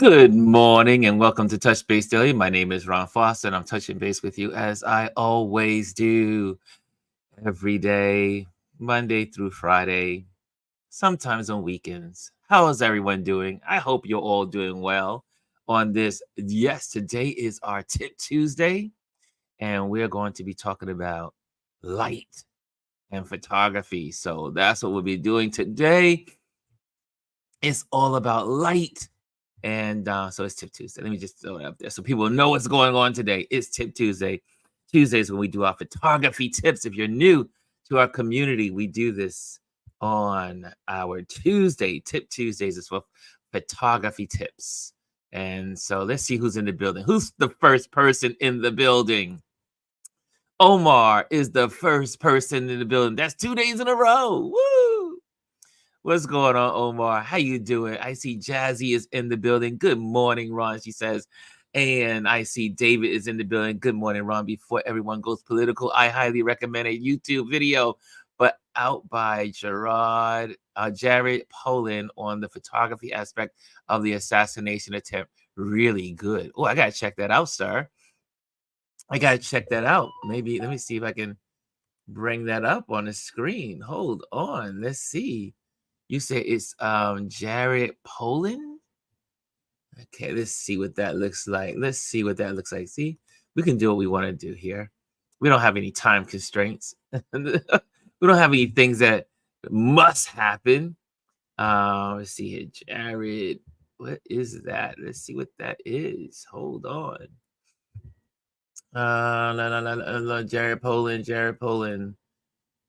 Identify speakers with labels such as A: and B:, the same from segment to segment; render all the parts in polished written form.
A: Good morning and welcome to Touch Base Daily. My name is Ron Foster and I'm touching base with you as I always do every day, Monday through Friday, sometimes on weekends. How is everyone doing? I hope you're all doing well on this. Yes, today is our Tip Tuesday and we're going to be talking about light and photography. So that's what we'll be doing today. It's all about light. And so it's Tip Tuesday. Let me just throw it up there so people know what's going on today. It's Tip Tuesday. Tuesdays when we do our photography tips. If you're new to our community, we do this on our Tuesday. Tip Tuesdays is for photography tips. And so let's see who's in the building. Who's the first person in the building? Omar is the first person in the building. That's 2 days in a row. Woo! What's going on, Omar? How you doing? I see Jazzy is in the building. Good morning, Ron, she says. And I see David is in the building. Good morning, Ron. Before everyone goes political, I highly recommend a YouTube video, but out by Jared Poland on the photography aspect of the assassination attempt. Really good. Oh, I got to check that out, sir. I got to check that out. Maybe, let me see if I can bring that up on the screen. Hold on. Let's see. You say it's Jared Poland? Okay, let's see what that looks like. Let's see what that looks like. See, we can do what we want to do here. We don't have any time constraints. We don't have any things that must happen. Let's see here. Jared, what is that? Let's see what that is. Hold on. Jared Poland.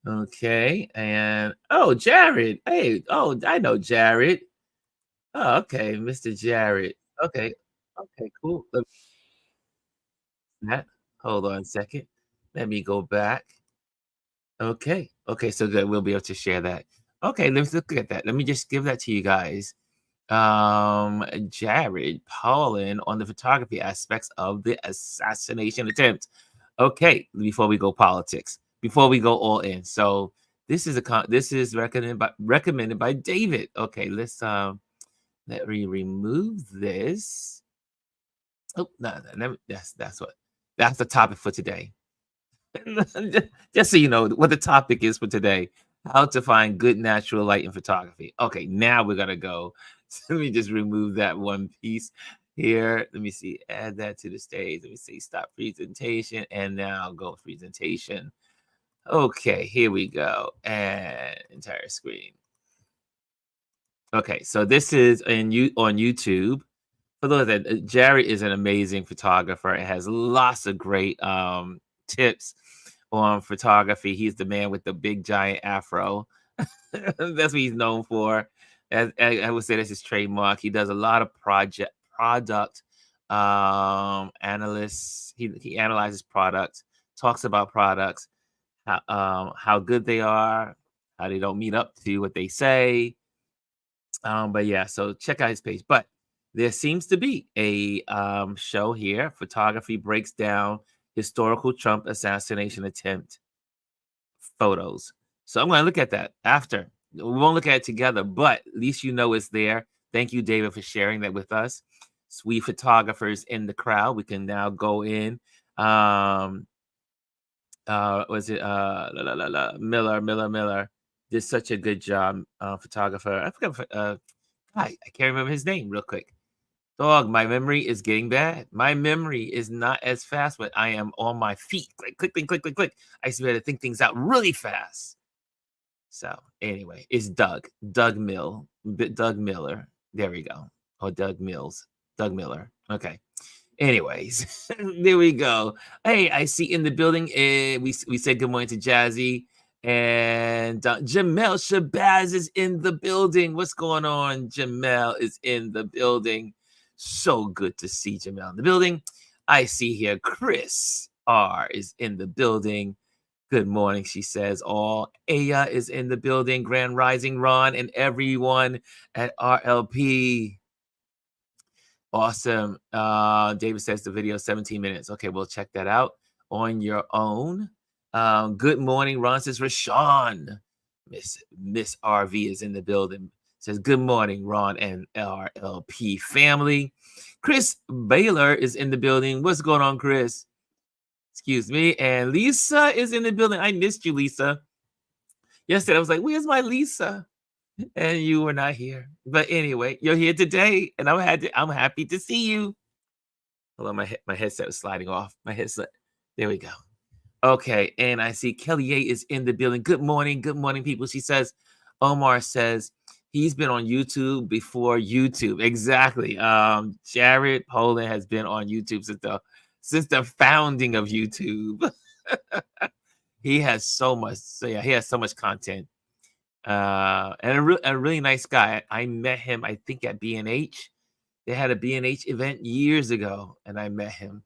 A: Okay, and oh, Jared. Hey, oh, I know Jared. Oh, okay, Mr. Jared. Okay, okay, cool. Hold on a second. Let me go back. Okay, okay, so good. We'll be able to share that. Okay, let's look at that. Let me just give that to you guys. Jared Pollan on the photography aspects of the assassination attempt. Okay, before we go politics, before we go all in. So this is recommended by David. Okay, let's let me remove this. Oh, no, that's the topic for today. Just so you know what the topic is for today. How to find good natural light in photography. Okay, now we're gonna go. So let me just remove that one piece here. Let me see, add that to the stage. Let me see, stop presentation, and now go presentation. Okay, here we go, and entire screen. Okay, so this is on YouTube. For those that Jerry is an amazing photographer and has lots of great tips on photography. He's the man with the big giant afro. That's what he's known for. As I would say, that's his trademark. He does a lot of product analysts. He analyzes products, talks about products, how good they are, how they don't meet up to what they say. But yeah, so check out his page. But there seems to be a show here. Photography breaks down historical Trump assassination attempt photos. So I'm going to look at that after. We won't look at it together, but at least you know it's there. Thank you, David, for sharing that with us. Sweet photographers in the crowd. We can now go in. Was it Miller did such a good job, photographer. I forgot. I can't remember his name real quick. Dog, my memory is getting bad. My memory is not as fast, but I am on my feet. Like click. I used to be able to think things out really fast. So anyway, it's Doug Miller. There we go. Or Doug Miller. Okay. Anyways, there we go. Hey, I see in the building. We said good morning to Jazzy. And Jamel Shabazz is in the building. What's going on? Jamel is in the building. So good to see Jamel in the building. I see here Chris R is in the building. Good morning, she says. All Aya is in the building. Grand Rising Ron and everyone at RLP. Awesome. David says the video 17 minutes. Okay, we'll check that out on your own. Good morning, Ron says Rashawn. Miss RV is in the building. Says, good morning, Ron and LRLP family. Chris Baylor is in the building. What's going on, Chris? Excuse me. And Lisa is in the building. I missed you, Lisa. Yesterday, I was like, where's my Lisa? And you were not here. But anyway, you're here today, and I'm happy to see you. Hold on, my headset was sliding off. My headset. There we go. Okay, and I see Kelly A is in the building. Good morning, people. She says, Omar says he's been on YouTube before YouTube. Exactly. Jared Poland has been on YouTube since the founding of YouTube. He has so much. So yeah, he has so much content. And a really nice guy. I met him, I think, at B&H. They had a B&H event years ago, and I met him.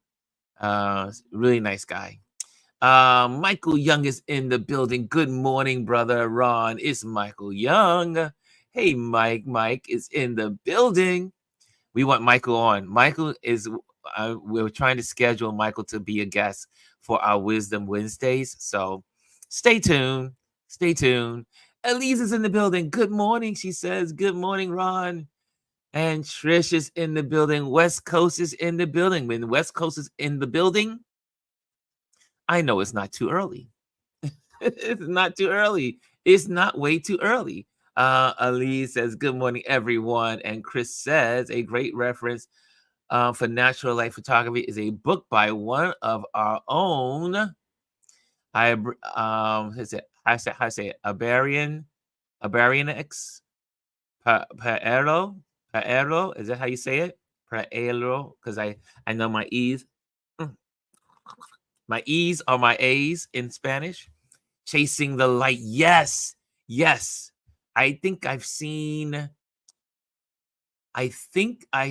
A: Really nice guy. Michael Young is in the building. Good morning, brother Ron. It's Michael Young. Hey, Mike. Mike is in the building. We want Michael on. Michael is, we're trying to schedule Michael to be a guest for our Wisdom Wednesdays. So stay tuned. Stay tuned. Elise is in the building. Good morning, she says. Good morning, Ron. And Trish is in the building. West Coast is in the building. When West Coast is in the building, I know it's not too early. It's not too early. It's not way too early. Elise says, good morning, everyone. And Chris says, a great reference for natural light photography is a book by one of our own. How say it? Abarianix Paero. Is that how you say it? Paero, because I know my E's. My E's are my A's in Spanish. Chasing the light. Yes. Yes. I think I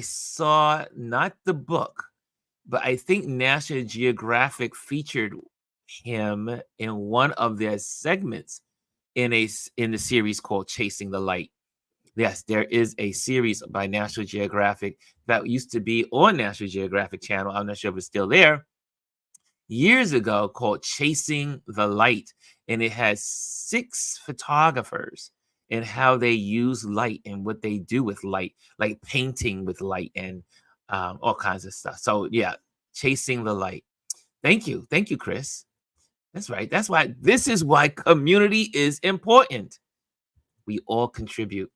A: saw not the book, but I think National Geographic featured him in one of their segments in the series called Chasing the Light. Yes, there is a series by National Geographic that used to be on National Geographic Channel. I'm not sure if it's still there. Years ago, called Chasing the Light, and it has 6 photographers and how they use light and what they do with light, like painting with light and all kinds of stuff. So yeah, Chasing the Light. Thank you, Chris. That's right. This is why community is important. We all contribute.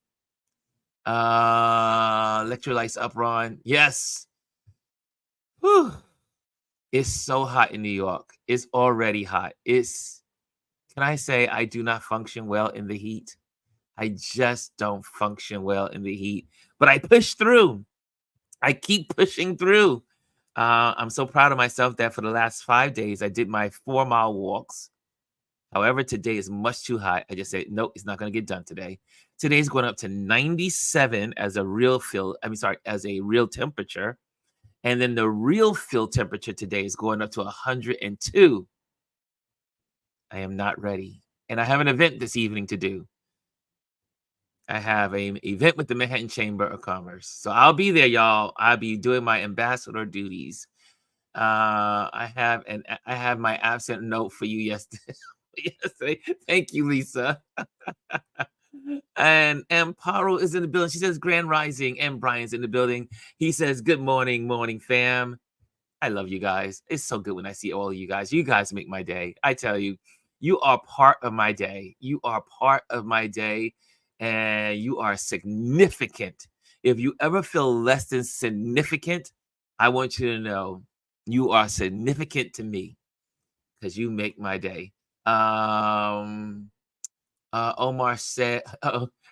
A: Electrolytes up, Ron. Yes. Whew. It's so hot in New York. It's already hot. Can I say I do not function well in the heat? I just don't function well in the heat, but I push through. I keep pushing through. I'm so proud of myself that for the last 5 days, I did my 4-mile walks. However, today is much too hot. I just said, nope, it's not going to get done today. Today's going up to 97 as a real temperature. And then the real field temperature today is going up to 102. I am not ready. And I have an event this evening to do. I have an event with the Manhattan Chamber of Commerce. So I'll be there, y'all. I'll be doing my ambassador duties. I have my absent note for you yesterday. Thank you, Lisa. And Amparo is in the building. She says Grand Rising, and Brian's in the building. He says, good morning, fam. I love you guys. It's so good when I see all of you guys. You guys make my day. I tell you, you are part of my day. You are part of my day, and you are significant. If you ever feel less than significant, I want you to know you are significant to me because you make my day. Omar said,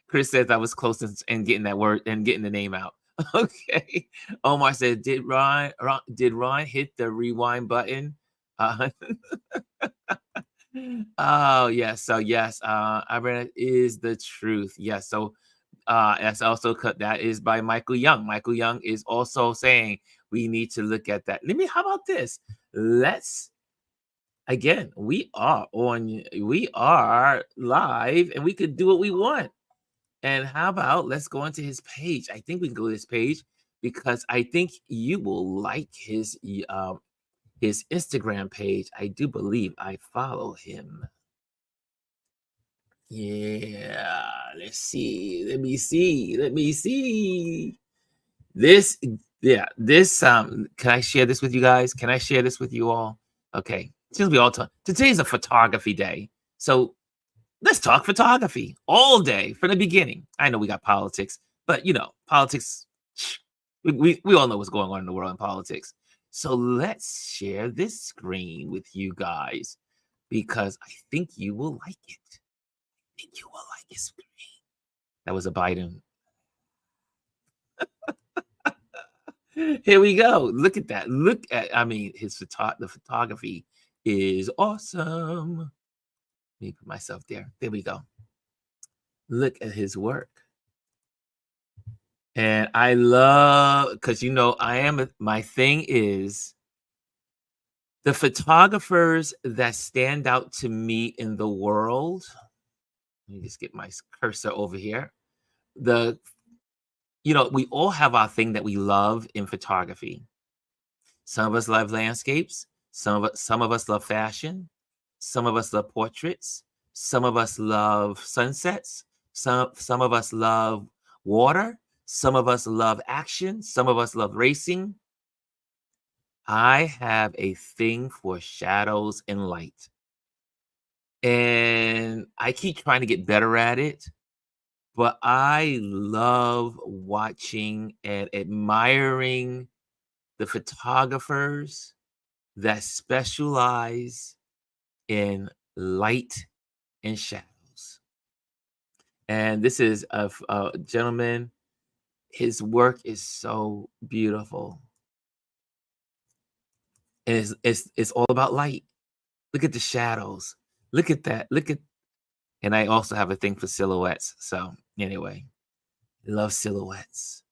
A: Chris says I was close in getting that word and getting the name out. Okay. Omar said, did Ron hit the rewind button? Oh, yes. So yes, I read it is the truth. Yes. So that's also that is by Michael Young. Michael Young is also saying we need to look at that. How about this? Again, we are live and we could do what we want. And how about let's go into his page? I think we can go to his page because I think you will like his Instagram page. I do believe I follow him. Yeah, let's see. Let me see. Let me see. This, yeah, this can I share this with you guys? Can I share this with you all? Okay. Since we all talk, today's a photography day. So let's talk photography all day from the beginning. I know we got politics, but politics, we all know what's going on in the world in politics. So let's share this screen with you guys because I think you will like it. I think you will like this screen. That was a Biden. Here we go. Look at that. Look at, I mean, the photography is awesome. Let me put myself there. There we go. Look at his work. And I love, because my thing is the photographers that stand out to me in the world. Let me just get my cursor over here. We all have our thing that we love in photography. Some of us love landscapes. Some of us love fashion. Some of us love portraits. Some of us love sunsets. Some of us love water. Some of us love action. Some of us love racing. I have a thing for shadows and light. And I keep trying to get better at it, but I love watching and admiring the photographers that specialize in light and shadows. And this is a gentleman. His work is so beautiful. And it's all about light. Look at the shadows. Look at that. And I also have a thing for silhouettes. So anyway, I love silhouettes.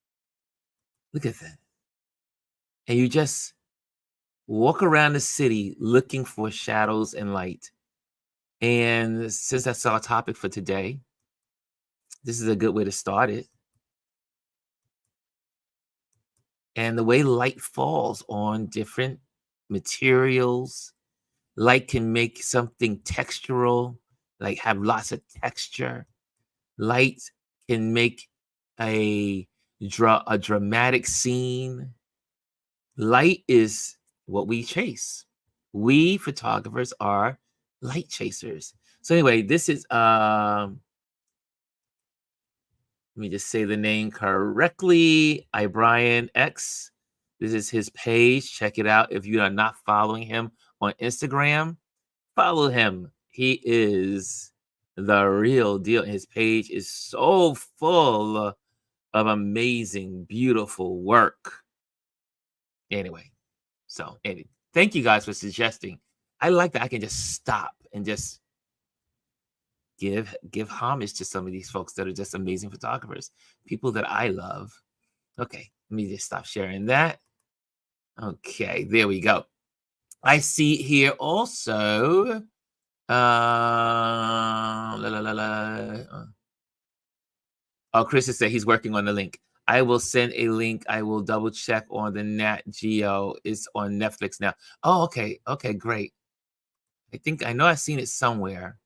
A: Look at that. And you just walk around the city looking for shadows and light. And since that's our topic for today, this is a good way to start it. And the way light falls on different materials, light can make something textural, like have lots of texture. Light can make a dramatic scene. Light is what we chase. We photographers are light chasers. So anyway, this is let me just say the name correctly. Brian X. This is his page. Check it out. If you are not following him on Instagram, follow him. He is the real deal. His page is so full of amazing, beautiful work. Anyway, thank you guys for suggesting. I like that I can just stop and just give homage to some of these folks that are just amazing photographers, people that I love. Okay, let me just stop sharing that. Okay, there we go. I see here also. Oh, Chris has said he's working on the link. I will send a link. I will double check on the Nat Geo. It's on Netflix now. Oh, okay. Okay, great. I know I've seen it somewhere.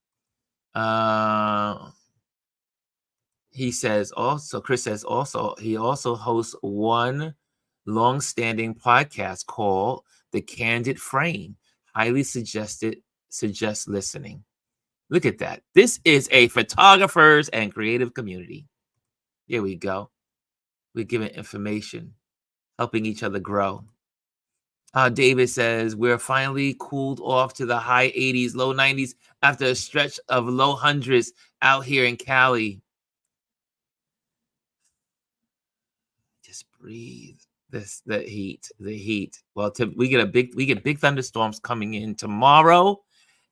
A: He says also, Chris says also, he also hosts one long-standing podcast called The Candid Frame. Highly suggest listening. Look at that. This is a photographers and creative community. Here we go. We're giving information, helping each other grow. David says, we're finally cooled off to the high 80s, low 90s after a stretch of low hundreds out here in Cali. Just breathe the heat. Well, we get big thunderstorms coming in tomorrow,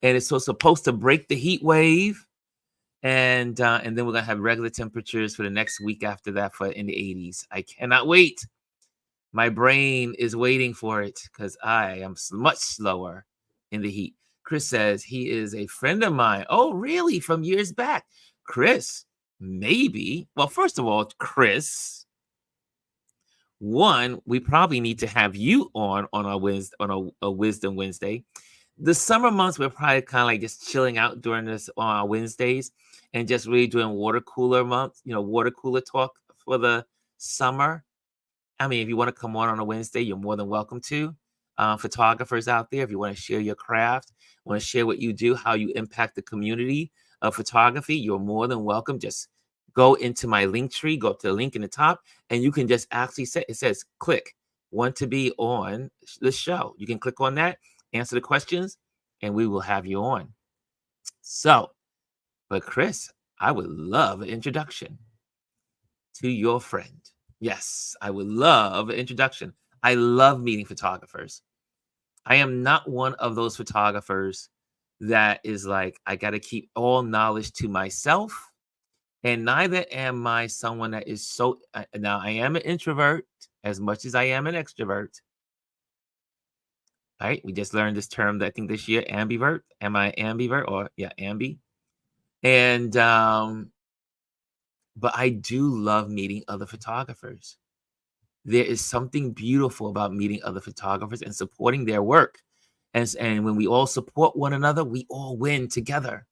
A: and it's supposed to break the heat wave. And then we're gonna have regular temperatures for the next week after that in the 80s. I cannot wait. My brain is waiting for it because I am much slower in the heat. Chris says he is a friend of mine. Oh, really? From years back. Chris, maybe. Well, first of all, Chris, one, we probably need to have you on a Wisdom Wednesday. The summer months, we're probably kind of like just chilling out during this on our Wednesdays. and just really doing water cooler month, water cooler talk for the summer. I mean, if you want to come on a Wednesday, you're more than welcome to. Photographers out there, if you want to share your craft, want to share what you do, how you impact the community of photography, you're more than welcome. Just go into my link tree, go up to the link in the top, and you can just actually say, it says, click, want to be on the show. You can click on that, answer the questions, and we will have you on. So, but Chris, I would love an introduction to your friend. Yes, I would love an introduction. I love meeting photographers. I am not one of those photographers that is like, I got to keep all knowledge to myself. And neither am I someone that is so. Now, I am an introvert as much as I am an extrovert. Right? We just learned this term that I think this year, ambivert. Am I ambivert or, yeah, ambi? And, but I do love meeting other photographers. There is something beautiful about meeting other photographers and supporting their work. And when we all support one another, we all win together.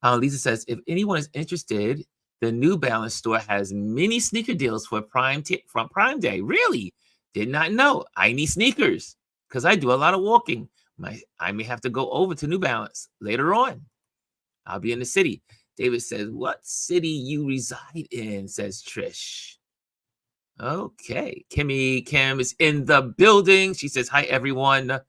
A: Lisa says, if anyone is interested, the New Balance store has many sneaker deals for from Prime Day. Really? Did not know. I need sneakers because I do a lot of walking. I may have to go over to New Balance later on. I'll be in the city. David says, what city you reside in, says Trish. Okay. Kim is in the building. She says, hi, everyone.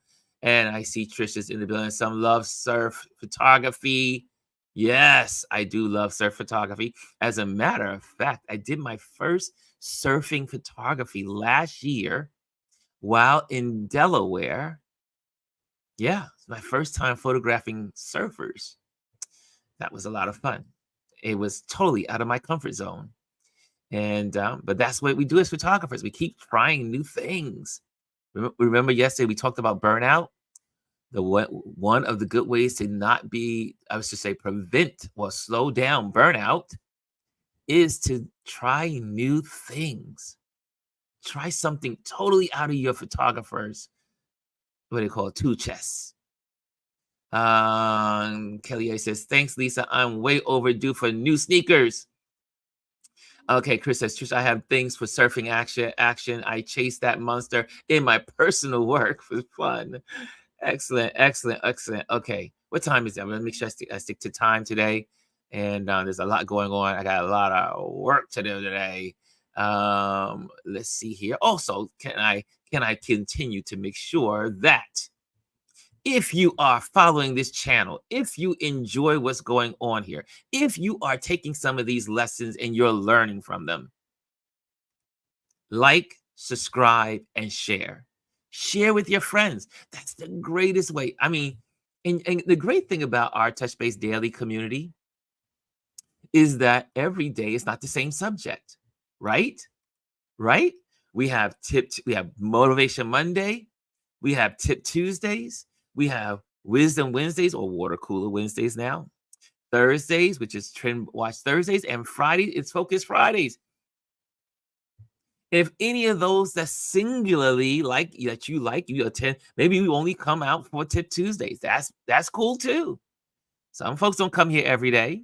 A: And I see Trish is in the building. Some love surf photography. Yes, I do love surf photography. As a matter of fact, I did my first surfing photography last year while in Delaware. Yeah, it's my first time photographing surfers. That was a lot of fun. It was totally out of my comfort zone. And but that's what we do as photographers. We keep trying new things. Remember yesterday we talked about burnout? One of the good ways to not be, I was to say, prevent or slow down burnout is to try new things. Try something totally out of your photographer's, what do you call it, tool chest. Kelly A says, thanks, Lisa. I'm way overdue for new sneakers. Okay, Chris says, Trish, I have things for surfing action. I chase that monster in my personal work for fun. Excellent. Okay, what time is that? I'm gonna make sure I stick to time today. And there's a lot going on. I got a lot of work to do today. Let's see here. Also, can I continue to make sure that if you are following this channel, if you enjoy what's going on here, if you are taking some of these lessons and you're learning from them, like, subscribe, and share. Share with your friends. That's the greatest way. I mean, and the great thing about our Touch Base Daily community is that every day is not the same subject, right? Right? We have Motivation Monday, we have Tip Tuesdays, we have Wisdom Wednesdays or Water Cooler Wednesdays now. Thursdays, which is Trend Watch Thursdays, and Friday, it's Focus Fridays. If any of those that singularly you attend, maybe you only come out for Tip Tuesdays. That's cool too. Some folks don't come here every day.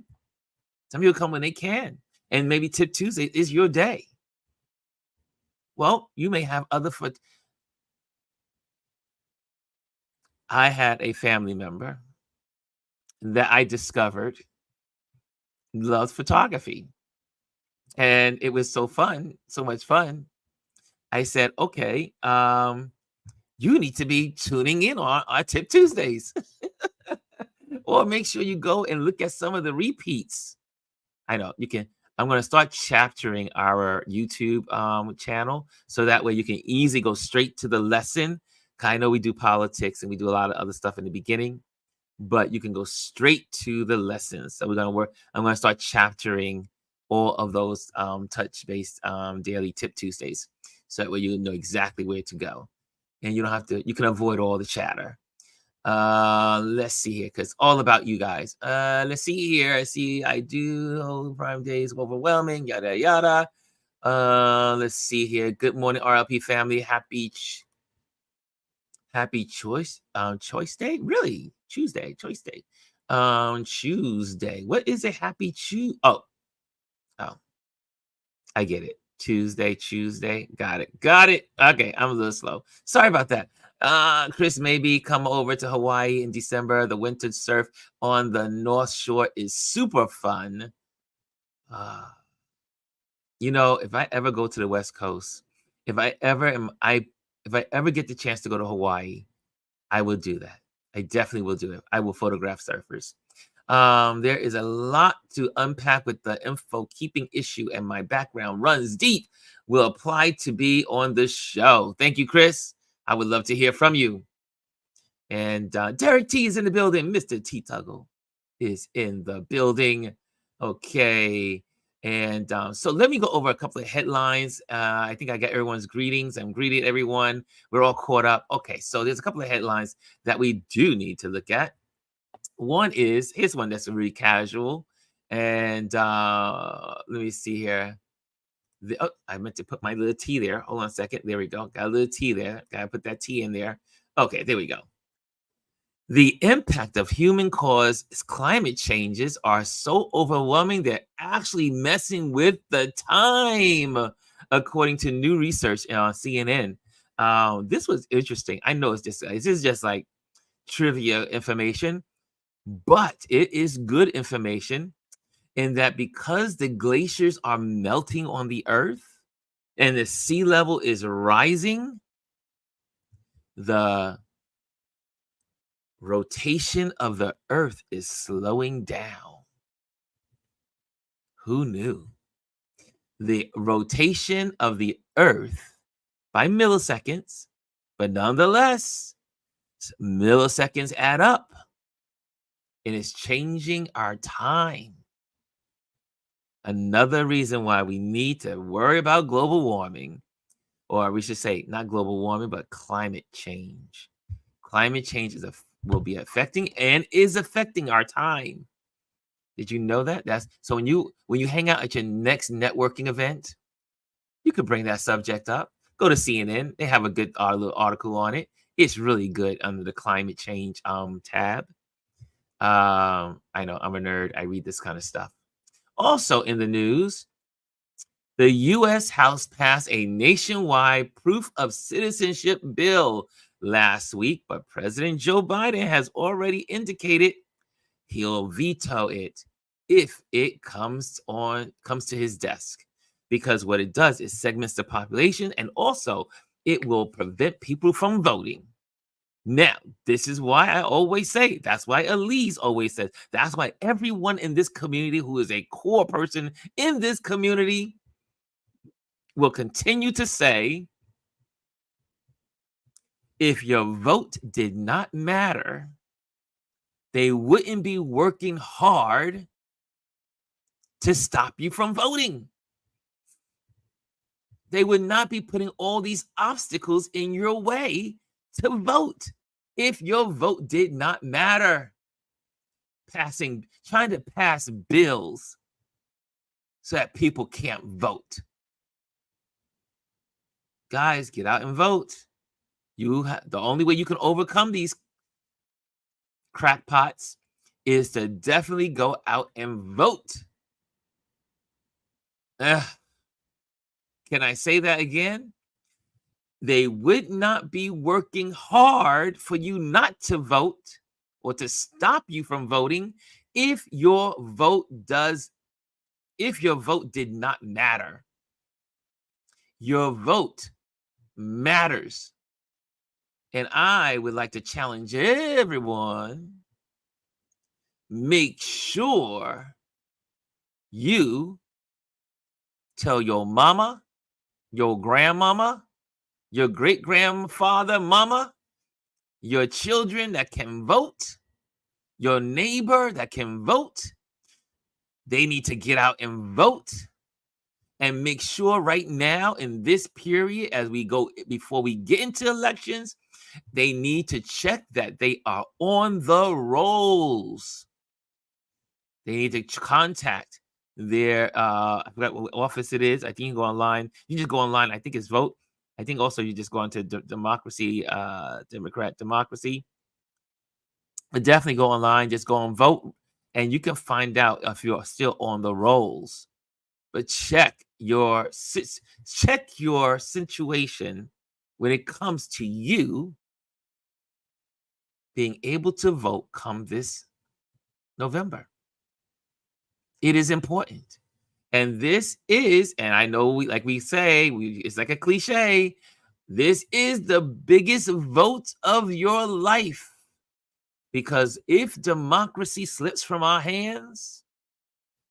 A: Some people come when they can. And maybe Tip Tuesday is your day. Well, you may have other I had a family member that I discovered loves photography. And it was so much fun. I said, okay, you need to be tuning in on our Tip Tuesdays. Or make sure you go and look at some of the repeats. I know you can. I'm going to start chaptering our YouTube channel so that way you can easily go straight to the lesson. I know we do politics and we do a lot of other stuff in the beginning, but you can go straight to the lessons. So we're going to work. I'm going to start chaptering all of those touch-based daily Tip Tuesdays, so that way you know exactly where to go, and you don't have to. You can avoid all the chatter. Let's see here, because all about you guys. Let's see here. I do hold Prime Days overwhelming, yada yada. Let's see here. Good morning, RLP family. Happy choice day. Really? Choice day. Tuesday. What is a happy Tuesday? Oh, I get it. Tuesday. Got it. Okay, I'm a little slow. Sorry about that. Chris, maybe come over to Hawaii in December. The winter surf on the North Shore is super fun. Uh, if I ever go to the West Coast, if I ever am, I if I ever get the chance to go to Hawaii, I will do that. I definitely will do it. I will photograph surfers. There is a lot to unpack with the info keeping issue, and my background runs deep. Will apply to be on the show. Thank you, Chris. I would love to hear from you. And Derek T is in the building. Mr. T Tuggle is in the building. Okay. And so let me go over a couple of headlines. I think I got everyone's greetings. I'm greeting everyone. We're all caught up. Okay. So there's a couple of headlines that we do need to look at. One is, here's one that's really casual. And let me see here. I meant to put my little T there. Hold on a second. There we go. Got a little T there. Got to put that T in there. Okay, there we go. The impact of human-caused climate changes are so overwhelming, they're actually messing with the time, according to new research on CNN. This was interesting. I know this is just like trivia information, but it is good information in that because the glaciers are melting on the earth and the sea level is rising, the rotation of the earth is slowing down. Who knew? The rotation of the earth by milliseconds, but nonetheless, milliseconds add up and it's changing our time. Another reason why we need to worry about global warming, or we should say not global warming, but climate change. Climate change will be affecting and is affecting our time. Did you know that? That's so when you hang out at your next networking event, you could bring that subject up. Go to CNN. They have a good little article on it. It's really good under the climate change tab. I know I'm a nerd. I read this kind of stuff. Also in the news, the U.S. House passed a nationwide proof of citizenship bill last week, but President Joe Biden has already indicated he'll veto it if it comes to his desk, because what it does is segments the population, and also it will prevent people from voting. Now, this is why I always say, that's why Elise always says, that's why everyone in this community who is a core person in this community will continue to say, if your vote did not matter, they wouldn't be working hard to stop you from voting. They would not be putting all these obstacles in your way to vote if your vote did not matter. Trying to pass bills so that people can't vote. Guys, get out and vote. The only way you can overcome these crackpots is to definitely go out and vote. Can I say that again? They would not be working hard for you not to vote or to stop you from voting if your vote did not matter. Your vote matters. And I would like to challenge everyone, make sure you tell your mama, your grandmama, your great-grandfather, mama, your children that can vote, your neighbor that can vote. They need to get out and vote, and make sure right now in this period, as we go, before we get into elections, they need to check that they are on the rolls. They need to contact their, I forgot what office it is. I think you can go online. You just go online. I think it's vote. I think also you just go into Democrat Democracy. But definitely go online, just go and vote, and you can find out if you're still on the rolls. But check your situation when it comes to you being able to vote come this November. It is important. And this is, and I know we say, it's like a cliche, this is the biggest vote of your life. Because if democracy slips from our hands,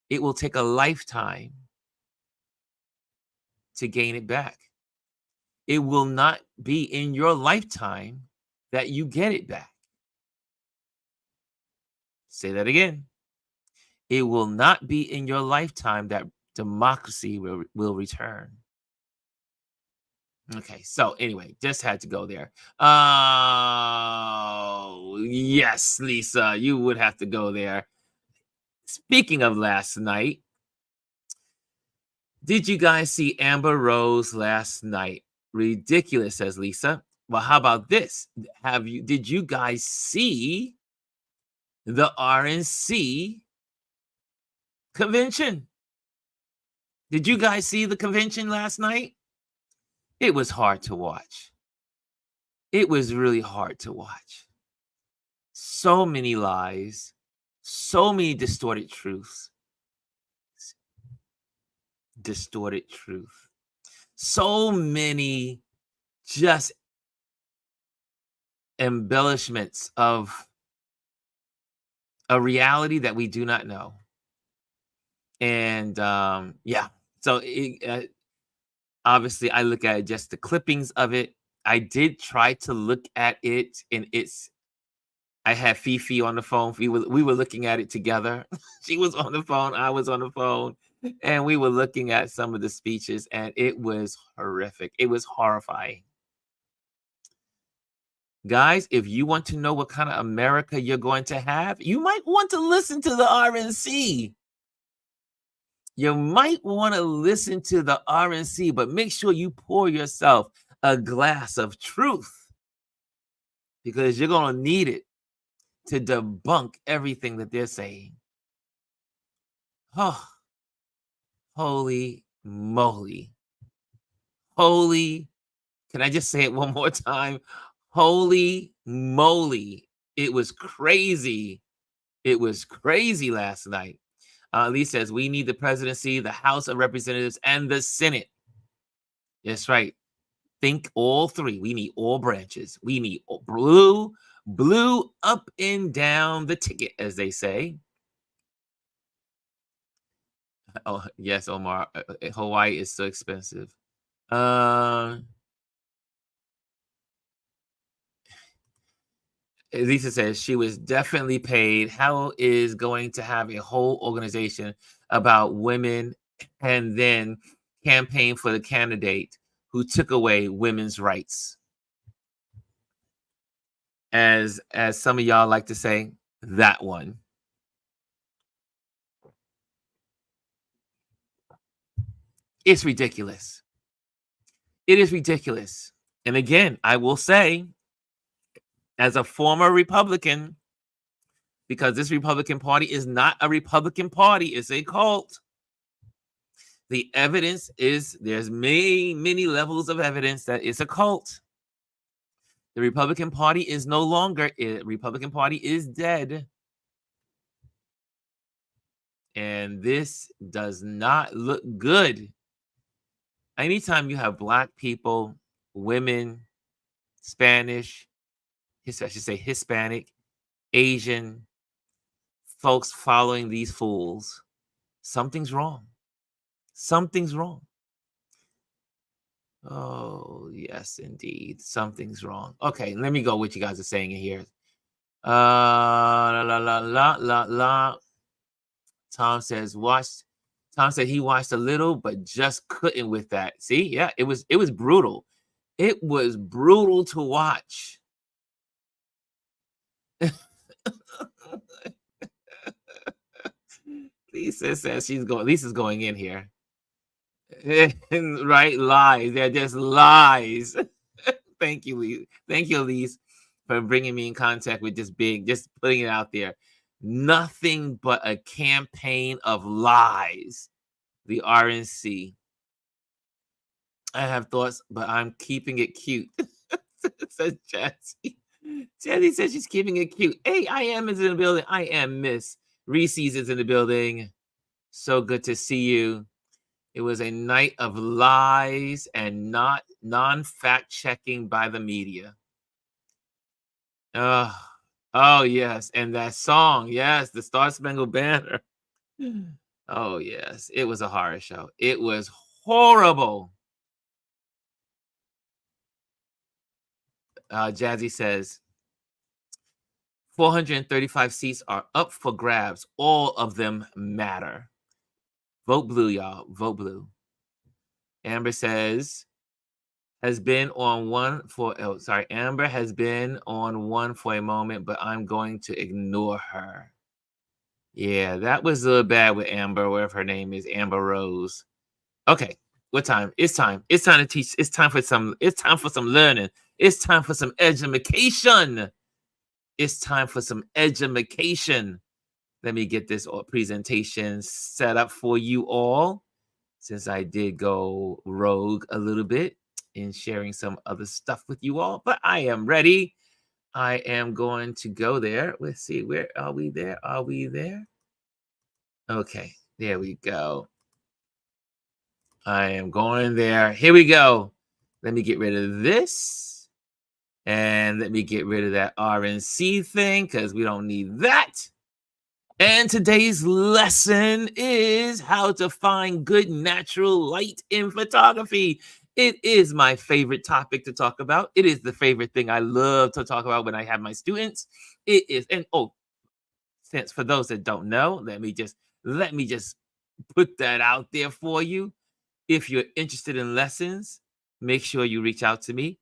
A: it will take a lifetime to gain it back. It will not be in your lifetime that you get it back. Say that again. It will not be in your lifetime that democracy will return. Okay, so anyway, just had to go there. Oh, yes, Lisa, you would have to go there. Speaking of last night, did you guys see Amber Rose last night? Ridiculous, says Lisa. Well, how about this? Did you guys see the RNC convention? Did you guys see the convention last night? It was hard to watch. It was really hard to watch. So many lies, so many distorted truths. So many just embellishments of a reality that we do not know. And yeah, so obviously I look at just the clippings of it. I did try to look at it, and I had Fifi on the phone. We were looking at it together. She was on the phone, I was on the phone, and we were looking at some of the speeches, and it was horrific. It was horrifying. Guys, if you want to know what kind of America you're going to have, you might want to listen to the RNC. You might want to listen to the RNC, but make sure you pour yourself a glass of truth, because you're going to need it to debunk everything that they're saying. Oh, holy moly. Can I just say it one more time? Holy moly. It was crazy. It was crazy last night. Lee says, we need the presidency, the House of Representatives, and the Senate. That's right. Think all three. We need all branches. We need blue up and down the ticket, as they say. Oh, yes, Omar. Hawaii is so expensive. Lisa says she was definitely paid. How is going to have a whole organization about women and then campaign for the candidate who took away women's rights? As some of y'all like to say, that one. It's ridiculous. It is ridiculous. And again, I will say, as a former Republican, because this Republican Party is not a Republican Party, it's a cult. The evidence is, there's many levels of evidence that it's a cult. The Republican Party is no longer, Republican Party is dead. And this does not look good. Anytime you have Black people, women, Spanish, I should say Hispanic, Asian folks following these fools, something's wrong. Something's wrong. Oh, yes, indeed. Something's wrong. Okay, let me go what you guys are saying in here. Tom said he watched a little, but just couldn't with that. See, yeah, it was brutal. It was brutal to watch. Lisa says Lisa's going in here. Right, lies. They're just lies. Thank you, Lise. Thank you, Elise. for bringing me in contact with just putting it out there. Nothing but a campaign of lies. The RNC. I have thoughts, but I'm keeping it cute. Says Jazzy. Jazzy says she's keeping it cute. Hey, I am is in the building. I am Miss Reese's is in the building. So good to see you. It was a night of lies and not non-fact checking by the media. Oh yes, and that song, yes, the Star Spangled Banner. Oh yes, it was a horror show. It was horrible. Jazzy says 435 seats are up for grabs. All of them matter. Vote blue, y'all. Vote blue. Amber says has been on one for Amber has been on one for a moment, but I'm going to ignore her. Yeah, that was a little bad with Amber, whatever her name is, Amber Rose. Okay, what time? It's time. It's time to teach. It's time for some learning. It's time for some education. It's time for some education. Let me get this presentation set up for you all, since I did go rogue a little bit in sharing some other stuff with you all, but I am ready. I am going to go there. Let's see, where are we there? Are we there? Okay, there we go. I am going there. Here we go. Let me get rid of this. And let me get rid of that RNC thing because we don't need that. And today's lesson is how to find good natural light in photography. It is my favorite topic to talk about. It is the favorite thing I love to talk about when I have my students. It is, and since for those that don't know, let me just put that out there for you. If you're interested in lessons, make sure you reach out to me.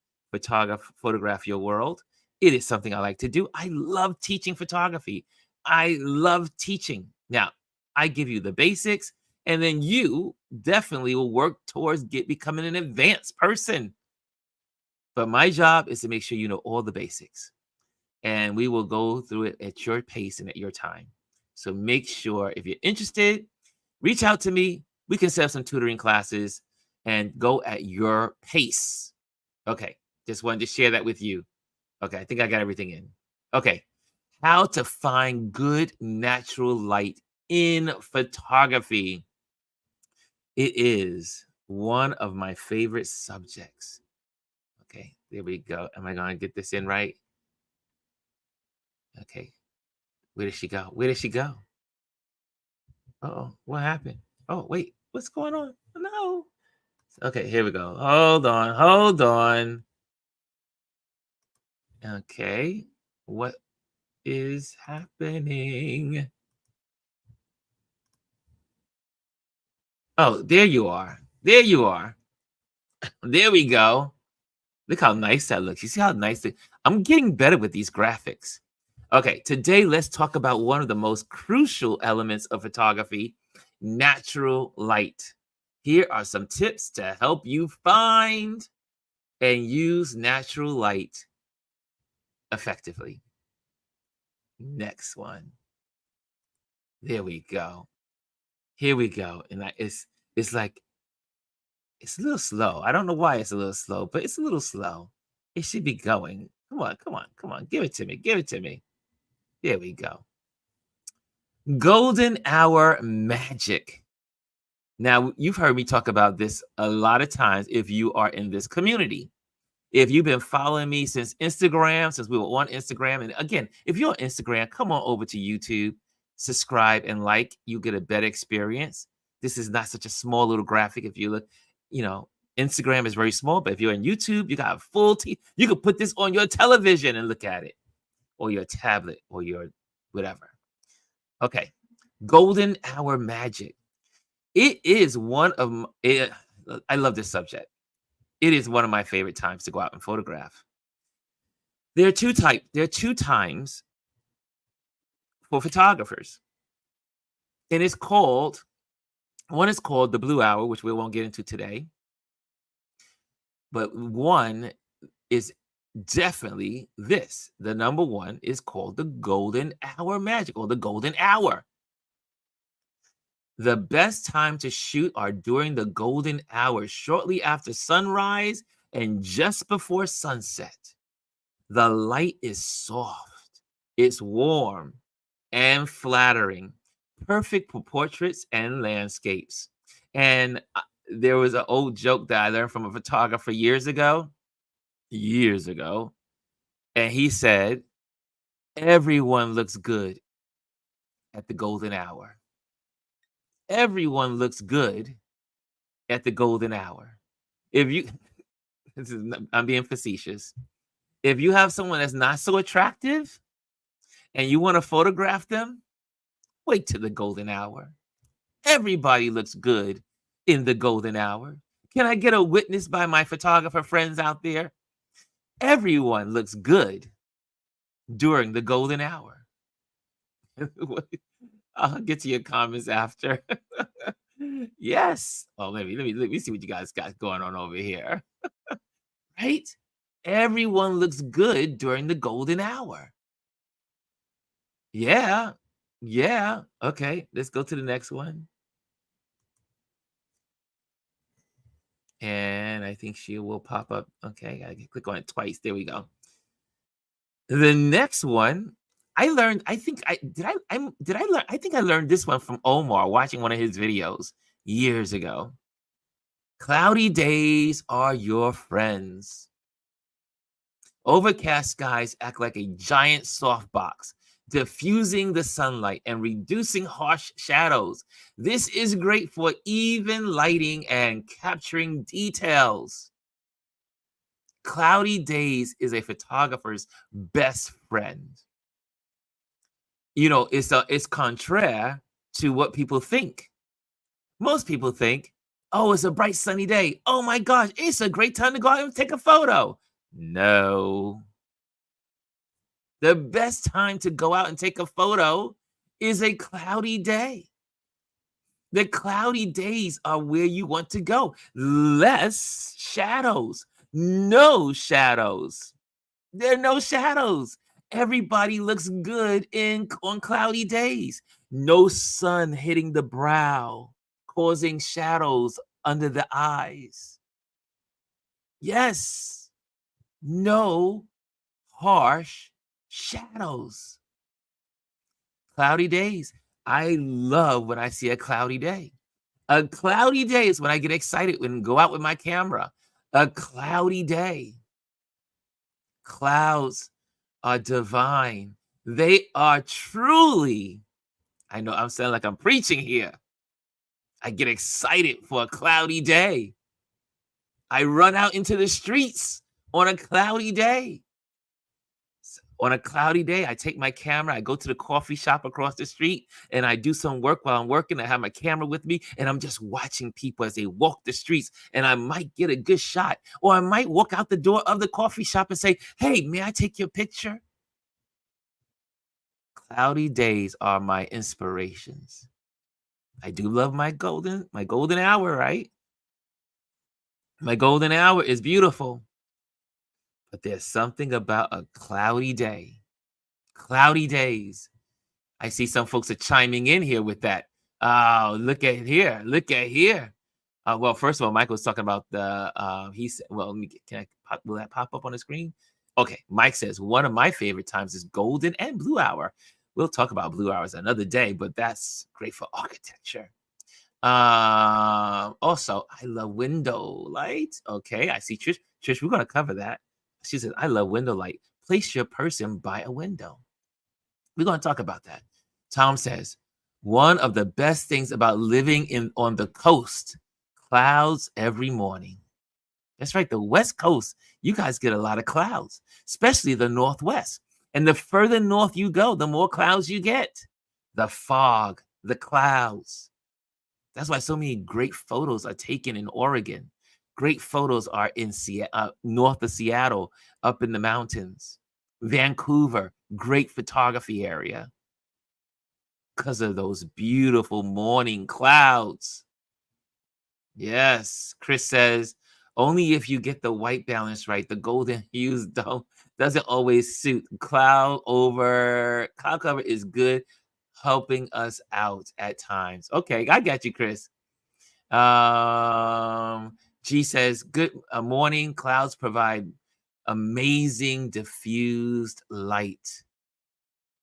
A: Photograph your world. It is something I like to do. I love teaching photography. I love teaching. Now, I give you the basics, and then you definitely will work towards becoming an advanced person. But my job is to make sure you know all the basics, and we will go through it at your pace and at your time. So make sure if you're interested, reach out to me. We can set up some tutoring classes and go at your pace. Okay, just wanted to share that with you. Okay, I think I got everything in. Okay, how to find good natural light in photography. It is one of my favorite subjects. Okay, there we go. Am I going to get this in right? Okay, where did she go? Where did she go? Oh, what happened? Oh, wait, what's going on? No. Okay, here we go. Hold on, hold on. Okay, what is happening? Oh, there you are. There you are. There we go. Look how nice that looks. You see how nice I'm getting better with these graphics. Okay, today let's talk about one of the most crucial elements of photography, natural light. Here are some tips to help you find and use natural light effectively. Next one. There we go. Here we go. And it's like it's a little slow. I don't know why it's a little slow, but it's a little slow. It should be going. Come on, come on, come on. Give it to me. Give it to me. There we go. Golden hour magic. Now, you've heard me talk about this a lot of times if you are in this community. If you've been following me since Instagram, since we were on Instagram, and again, if you're on Instagram, come on over to YouTube, subscribe and like. You get a better experience. This is not such a small little graphic. If you look, Instagram is very small, but if you're on YouTube, you got a full you could put this on your television and look at it, or your tablet, or your whatever. Okay, golden hour magic. It is one of I love this subject. It is one of my favorite times to go out and photograph. There are two times for photographers. And one is called the blue hour, which we won't get into today. But one is definitely this. The number one is called the golden hour magic or the golden hour. The best time to shoot are during the golden hour, shortly after sunrise and just before sunset. The light is soft, it's warm and flattering, perfect for portraits and landscapes. And there was an old joke that I learned from a photographer years ago, and he said, everyone looks good at the golden hour. Everyone looks good at the golden hour. If you, I'm being facetious. If you have someone that's not so attractive and you want to photograph them, wait till the golden hour. Everybody looks good in the golden hour. Can I get a witness by my photographer friends out there? Everyone looks good during the golden hour. I'll get to your comments after. Yes. Oh, let me see what you guys got going on over here. Right? Everyone looks good during the golden hour. Yeah. Yeah. Okay. Let's go to the next one. And I think she will pop up. Okay. I click on it twice. There we go. The next one, I learned, I think I did I learn I think I learned this one from Omar watching one of his videos years ago. Cloudy days are your friends. Overcast skies act like a giant softbox, diffusing the sunlight and reducing harsh shadows. This is great for even lighting and capturing details. Cloudy days is a photographer's best friend. It's contraire to what people think. Most people think, oh, it's a bright sunny day. Oh my gosh, it's a great time to go out and take a photo. No. The best time to go out and take a photo is a cloudy day. The cloudy days are where you want to go. Less shadows, no shadows. There are no shadows. Everybody looks good on cloudy days. No sun hitting the brow, causing shadows under the eyes. Yes, no harsh shadows. Cloudy days. I love when I see a cloudy day. A cloudy day is when I get excited and go out with my camera. A cloudy day. Clouds are divine. They are truly, I know I'm sounding like I'm preaching here. I get excited for a cloudy day. I run out into the streets on a cloudy day. On a cloudy day, I take my camera, I go to the coffee shop across the street, and I do some work while I'm working. I have my camera with me, and I'm just watching people as they walk the streets, and I might get a good shot, or I might walk out the door of the coffee shop and say, hey, may I take your picture? Cloudy days are my inspirations. I do love my golden hour, right? My golden hour is beautiful, but there's something about a cloudy day. Cloudy days. I see some folks are chiming in here with that. Oh, look at here. Look at here. Well, first of all, Michael was talking about he said, well, will that pop up on the screen? Okay, Mike says, one of my favorite times is golden and blue hour. We'll talk about blue hours another day, but that's great for architecture. Also, I love window light. Okay, I see Trish. Trish, we're going to cover that. She says, I love window light. Place your person by a window. We're going to talk about that. Tom says, one of the best things about living on the coast, clouds every morning. That's right, the West Coast, you guys get a lot of clouds, especially the Northwest. And the further north you go, the more clouds you get. The fog, the clouds. That's why so many great photos are taken in Oregon. Great photos are in north of Seattle, up in the mountains. Vancouver, great photography area because of those beautiful morning clouds. Yes, Chris says, Only if you get the white balance right, the golden hues doesn't always suit. Cloud cover is good, helping us out at times. Okay, I got you, Chris. G says, good morning. Clouds provide amazing diffused light.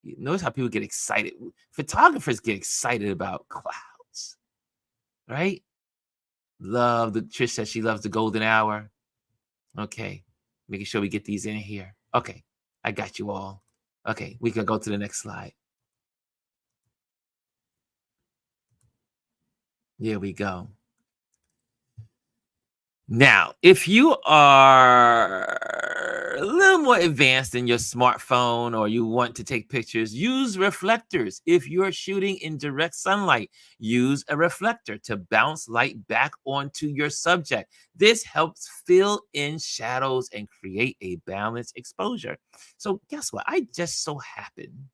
A: You notice how people get excited. Photographers get excited about clouds, right? Trish says she loves the golden hour. Okay, making sure we get these in here. Okay, I got you all. Okay, we can go to the next slide. Here we go. Now, if you are a little more advanced in your smartphone or you want to take pictures, use reflectors. If you're shooting in direct sunlight, use a reflector to bounce light back onto your subject. This helps fill in shadows and create a balanced exposure. So, guess what? I just so happen,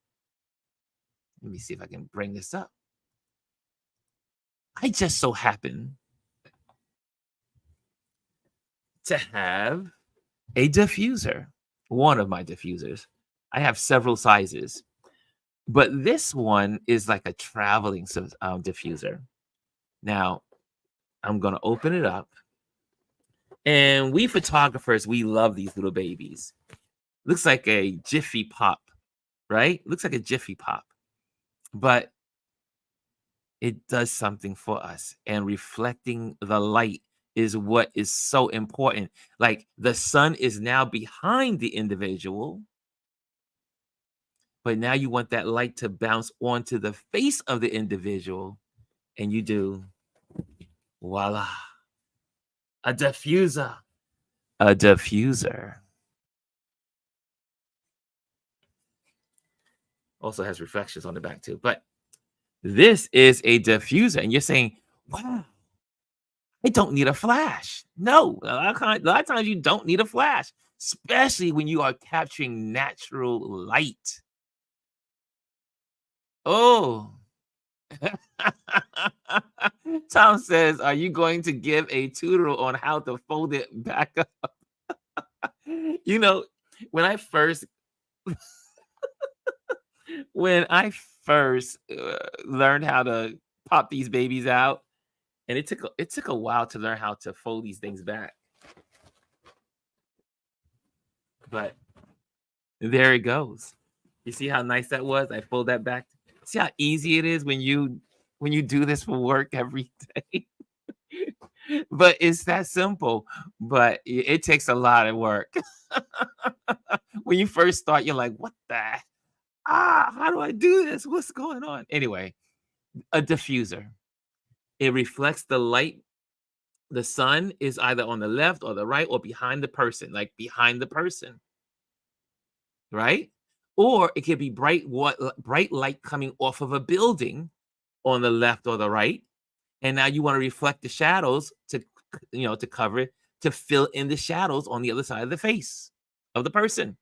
A: let me see if I can bring this up. I just so happen to have a diffuser, one of my diffusers. I have several sizes, but this one is like a traveling diffuser. Now, I'm going to open it up. And we photographers, we love these little babies. Looks like a Jiffy Pop, right? Looks like a Jiffy Pop. But it does something for us. And reflecting the light is what is so important. Like the sun is now behind the individual, but now you want that light to bounce onto the face of the individual, and you do, voila, a diffuser. A diffuser. Also has reflections on the back too, but this is a diffuser, and you're saying, wow, I don't need a flash. No, a lot of times you don't need a flash, especially when you are capturing natural light. Oh. Tom says, are you going to give a tutorial on how to fold it back up? You know, when I first learned how to pop these babies out, and it took a while to learn how to fold these things back. But there it goes. You see how nice that was? I fold that back. See how easy it is when you do this for work every day. But it's that simple. But it takes a lot of work. When you first start, you're like, what the? How do I do this? What's going on? Anyway, a diffuser. It reflects the light. The sun is either on the left or the right or behind the person, like behind the person, right? Or it could be bright light coming off of a building on the left or the right, and now you want to reflect the shadows to cover it, to fill in the shadows on the other side of the face of the person.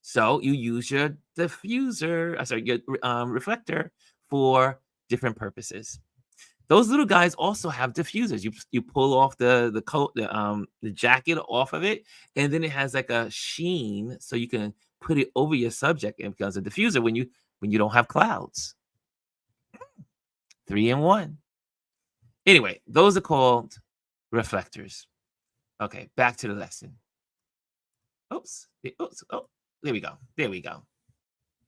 A: So you use your your reflector for different purposes. Those little guys also have diffusers. You pull off the coat, the jacket off of it, and then it has like a sheen, so you can put it over your subject and it becomes a diffuser when you don't have clouds. 3 in 1. Anyway, those are called reflectors. Okay, back to the lesson. Oops. Oh, there we go. There we go.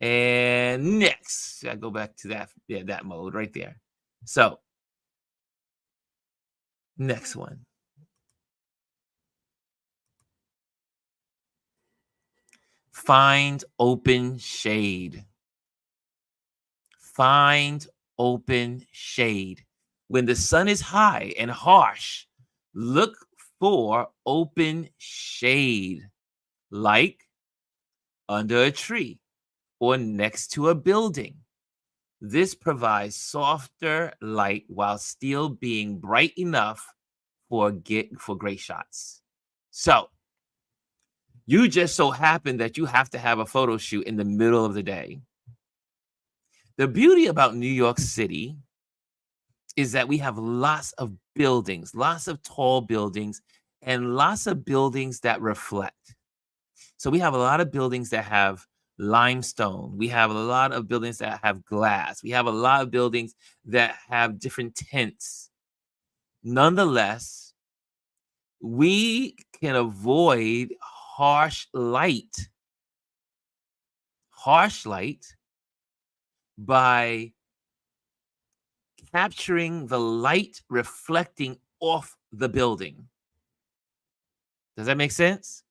A: And next, I go back to that mode right there. So, next one. Find open shade. Find open shade. When the sun is high and harsh, look for open shade, like under a tree or next to a building. This provides softer light while still being bright enough for great shots. So, you just so happen that you have to have a photo shoot in the middle of the day. The beauty about New York City is that we have lots of buildings, lots of tall buildings, and lots of buildings that reflect. So we have a lot of buildings that have limestone. We have a lot of buildings that have glass. We have a lot of buildings that have different tints. Nonetheless, we can avoid harsh light by capturing the light reflecting off the building. Does that make sense?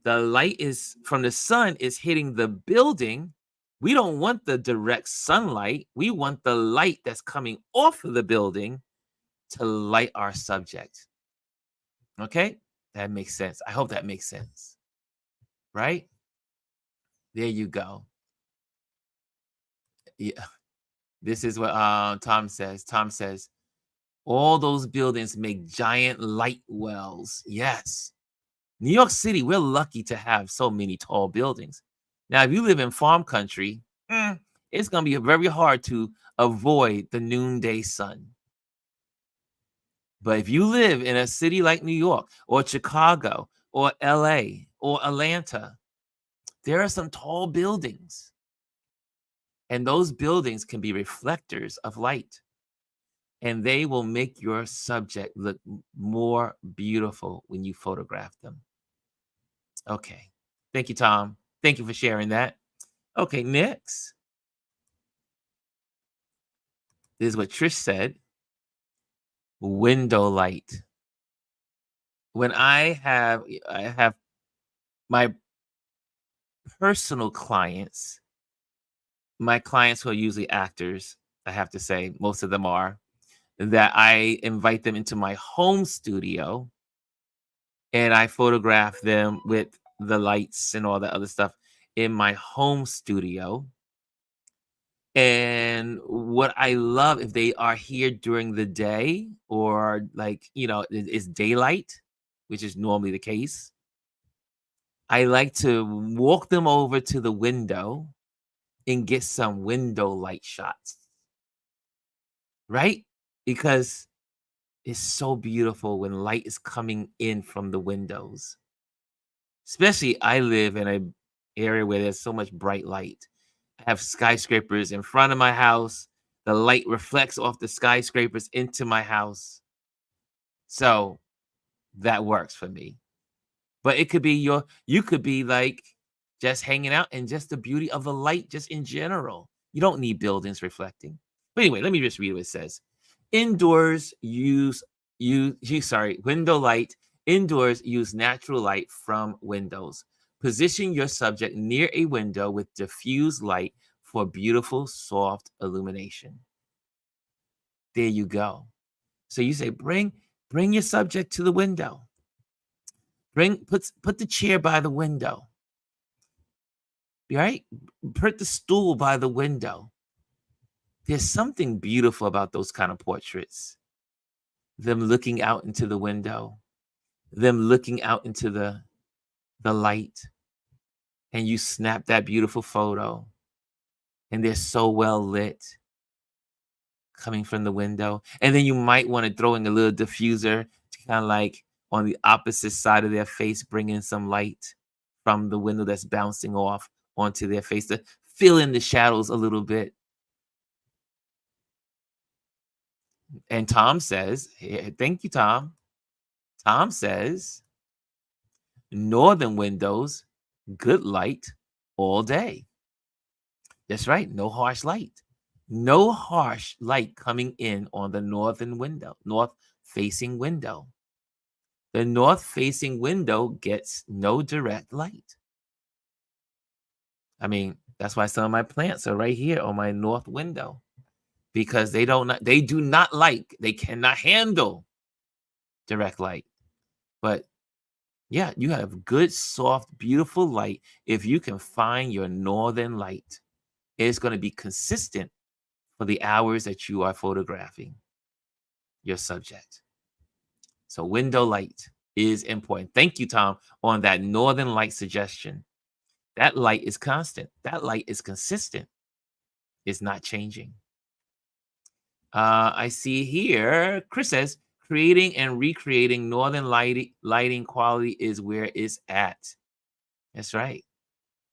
A: The light is from the sun is hitting the building. We don't want the direct sunlight. We want the light that's coming off of the building to light our subject. Okay? That makes sense. I hope that makes sense. Right? There you go. Yeah. This is what Tom says. Tom says, all those buildings make giant light wells. Yes. New York City, we're lucky to have so many tall buildings. Now, if you live in farm country, it's going to be very hard to avoid the noonday sun. But if you live in a city like New York or Chicago or LA or Atlanta, there are some tall buildings. And those buildings can be reflectors of light. And they will make your subject look more beautiful when you photograph them. Okay. Thank you, Tom. Thank you for sharing that. Okay, next. This is what Trish said. Window light. When I have my personal clients, my clients who are usually actors, I have to say, most of them are, that I invite them into my home studio and I photograph them with the lights and all that other stuff in my home studio. And what I love, if they are here during the day or it's daylight, which is normally the case, I like to walk them over to the window and get some window light shots, right? Because it's so beautiful when light is coming in from the windows. Especially I live in an area where there's so much bright light. I have skyscrapers in front of my house. The light reflects off the skyscrapers into my house. So that works for me. But it could be you could be like just hanging out and just the beauty of the light just in general. You don't need buildings reflecting. But anyway, let me just read what it says. Indoors window light. Indoors use natural light from windows. Position your subject near a window with diffused light for beautiful, soft illumination. There you go. So you say, bring your subject to the window. Put the chair by the window. Right? Put the stool by the window. There's something beautiful about those kind of portraits. Them looking out into the window, them looking out into the light, and you snap that beautiful photo, and they're so well lit coming from the window. And then you might want to throw in a little diffuser to kind of like on the opposite side of their face, bring in some light from the window that's bouncing off onto their face to fill in the shadows a little bit. And Tom says, thank you, Tom. Tom says, northern windows, good light all day. That's right. No harsh light. No harsh light coming in on the north-facing window. The north-facing window gets no direct light. I mean, that's why some of my plants are right here on my north window. Because they cannot handle direct light. But yeah, you have good, soft, beautiful light. If you can find your northern light, it's going to be consistent for the hours that you are photographing your subject. So window light is important. Thank you, Tom, on that northern light suggestion. That light is constant. That light is consistent. It's not changing. I see here, Chris says, creating and recreating northern lighting quality is where it's at. That's right.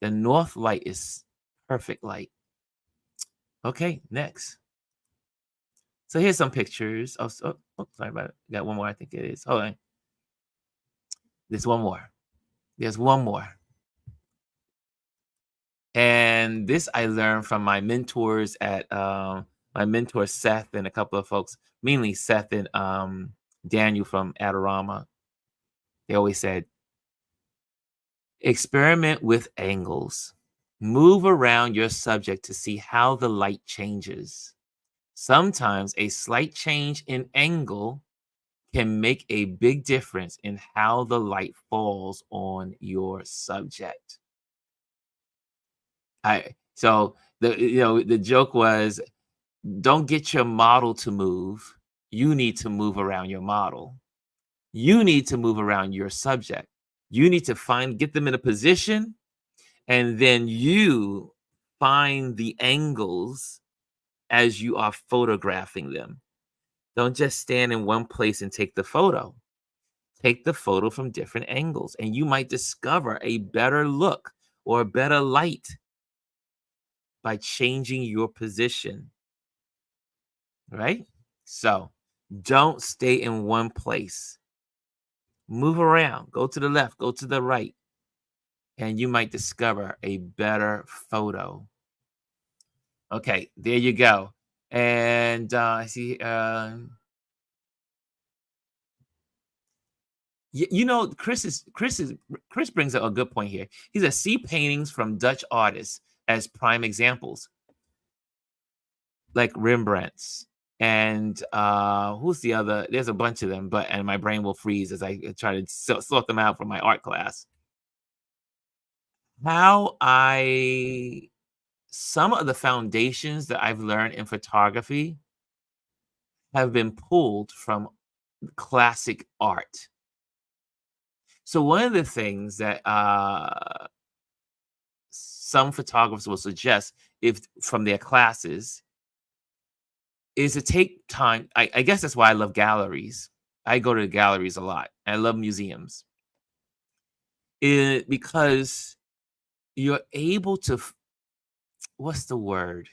A: The north light is perfect light. Okay, next. So here's some pictures. Sorry about it. Got one more, I think it is. Hold on. There's one more. There's one more. And this I learned from my mentors at my mentor Seth and a couple of folks, mainly Seth and Daniel from Adorama. They always said, experiment with angles. Move around your subject to see how the light changes. Sometimes a slight change in angle can make a big difference in how the light falls on your subject. The joke was, don't get your model to move. You need to move around your model. You need to move around your subject. You need to get them in a position, and then you find the angles as you are photographing them. Don't just stand in one place and take the photo. Take the photo from different angles, and you might discover a better look or a better light by changing your position, right? So don't stay in one place. Move around, go to the left, go to the right, and you might discover a better photo. Okay, there you go. And I see, Chris brings up a good point here. He says, see paintings from Dutch artists as prime examples, like Rembrandt's. And who's the other? There's a bunch of them, and my brain will freeze as I try to sort them out from my art class. Some of the foundations that I've learned in photography have been pulled from classic art. So one of the things that some photographers will suggest, if from their classes, is to take time. I guess that's why I love galleries. I go to the galleries a lot. I love museums. Because you're able to, what's the word?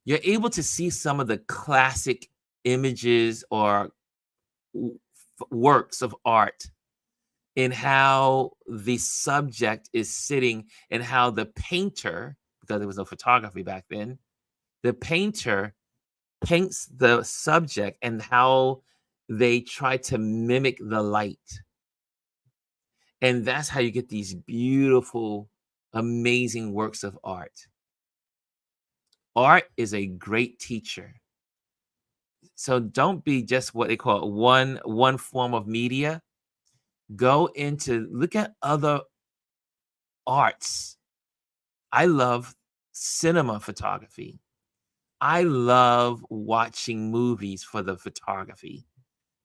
A: You're able to see some of the classic images or works of art in how the subject is sitting and how the painter, because there was no photography back then, the painter paints the subject and how they try to mimic the light. And that's how you get these beautiful, amazing works of art. Art is a great teacher. So don't be just what they call one form of media. Look at other arts. I love cinema photography. I love watching movies for the photography,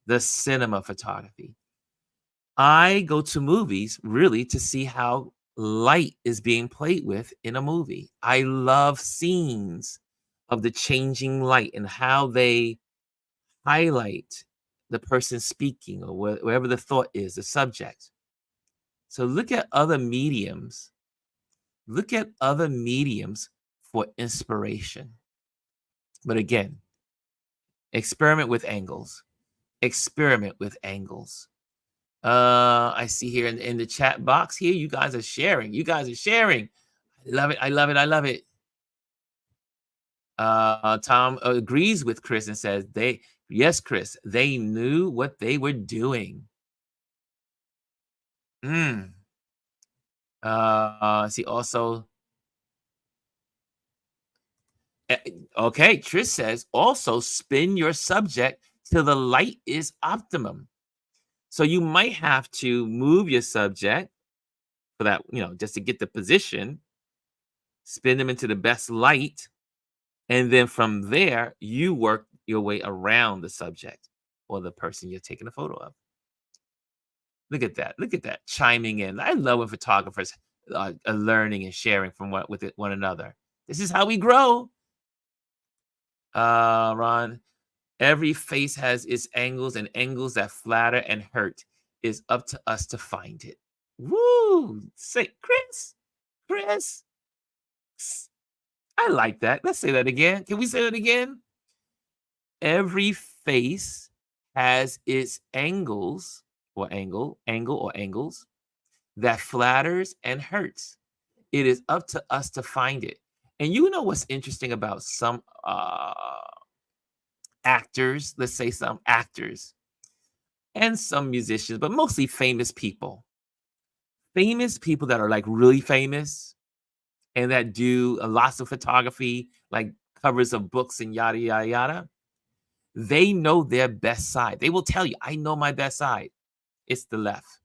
A: the cinema photography. I go to movies really to see how light is being played with in a movie. I love scenes of the changing light and how they highlight the person speaking or wherever the thought is, the subject. So look at other mediums. Look at other mediums for inspiration. But again, experiment with angles. Experiment with angles. I see here in the chat box here, you guys are sharing. You guys are sharing. I love it. I love it. I love it. Tom agrees with Chris and says yes, Chris, they knew what they were doing. See also. Okay, Trish says also spin your subject till the light is optimum. So you might have to move your subject for that, just to get the position, spin them into the best light. And then from there, you work your way around the subject or the person you're taking a photo of. Look at that. Look at that chiming in. I love when photographers are learning and sharing from one another. This is how we grow. Ron, every face has its angles and angles that flatter and hurt. It's up to us to find it. Woo! Say, Chris, I like that. Let's say that again. Can we say that again? Every face has its angles or angle or angles that flatters and hurts. It is up to us to find it. And you know what's interesting about some actors, let's say some actors and some musicians, but mostly famous people. Famous people that are like really famous and that do lots of photography, like covers of books and yada, yada, yada. They know their best side. They will tell you, I know my best side. It's the left.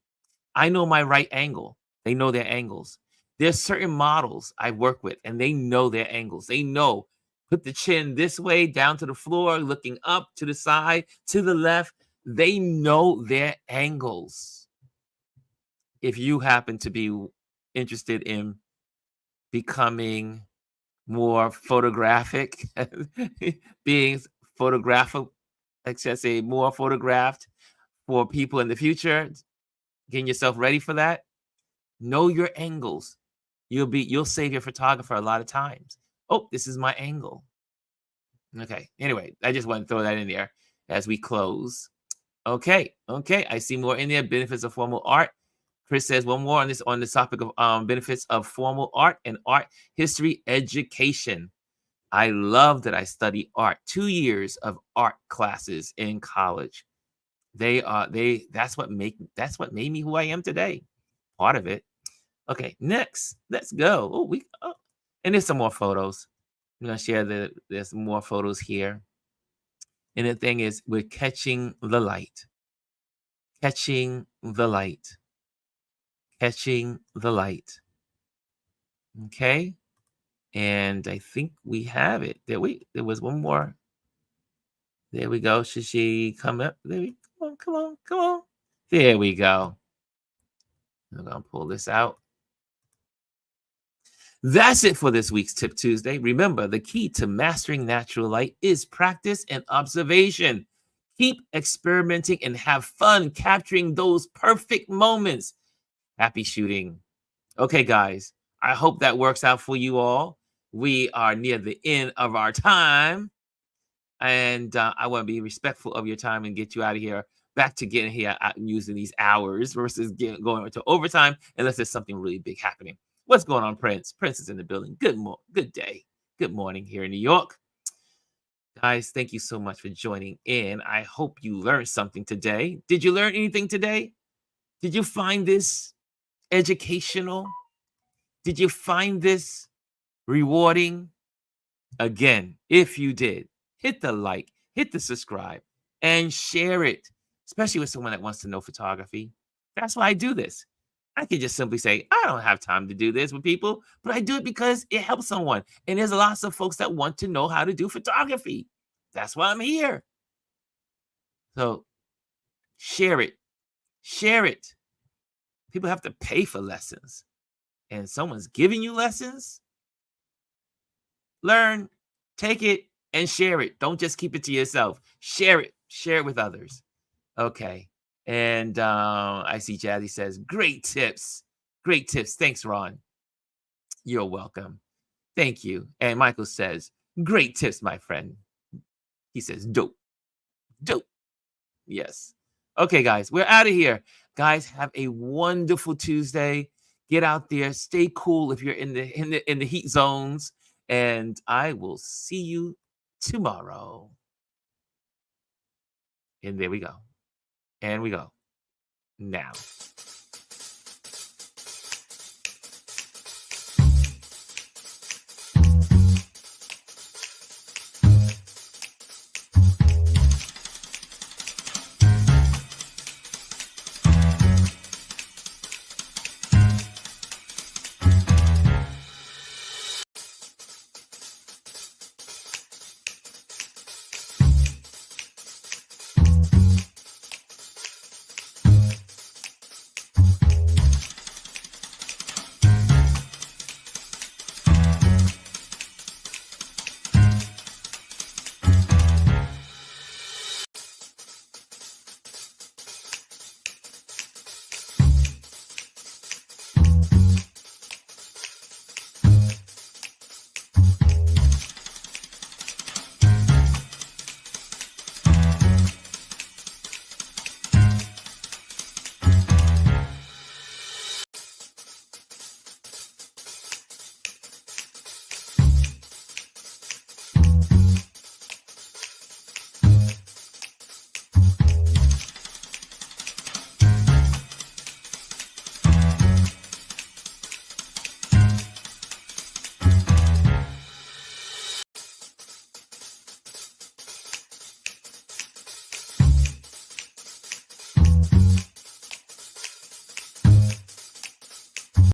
A: I know my right angle. They know their angles. There's certain models I work with, and they know their angles. They know, put the chin this way, down to the floor, looking up to the side, to the left. They know their angles. If you happen to be interested in becoming more photographic, being photographic, let's just say more photographed for people in the future, getting yourself ready for that. Know your angles. You'll save your photographer a lot of times. Oh, this is my angle. Okay. Anyway, I just want to throw that in there as we close. Okay. I see more in there. Benefits of formal art. Chris says one more on this topic of benefits of formal art and art history education. I love that I study art. 2 years of art classes in college. That's what made me who I am today. Part of it. Okay, next, let's go. And there's some more photos. I'm gonna share there's more photos here. And the thing is, we're catching the light, catching the light, catching the light. Okay, and I think we have it. There was one more. There we go. Should she come up? Come on. There we go. I'm gonna pull this out. That's it for this week's Tip Tuesday. Remember, the key to mastering natural light is practice and observation. Keep experimenting and have fun capturing those perfect moments. Happy shooting. Okay, guys, I hope that works out for you all. We are near the end of our time, and I want to be respectful of your time and get you out of here, back to getting here and using these hours versus going into overtime unless there's something really big happening. What's going on, Prince? Prince is in the building. Good day. Good morning here in New York. Guys, thank you so much for joining in. I hope you learned something today. Did you learn anything today? Did you find this educational? Did you find this rewarding? Again, if you did, hit the like, hit the subscribe, and share it, especially with someone that wants to know photography. That's why I do this. I could just simply say, I don't have time to do this with people, but I do it because it helps someone. And there's lots of folks that want to know how to do photography. That's why I'm here. So share it. Share it. People have to pay for lessons. And someone's giving you lessons. Learn, take it, and share it. Don't just keep it to yourself. Share it. Share it with others. Okay. And I see Jazzy says, great tips. Great tips. Thanks, Ron. You're welcome. Thank you. And Michael says, great tips, my friend. He says, dope. Dope. Yes. Okay, guys, we're out of here. Guys, have a wonderful Tuesday. Get out there. Stay cool if you're in the heat zones. And I will see you tomorrow. And there we go. And we go. Now.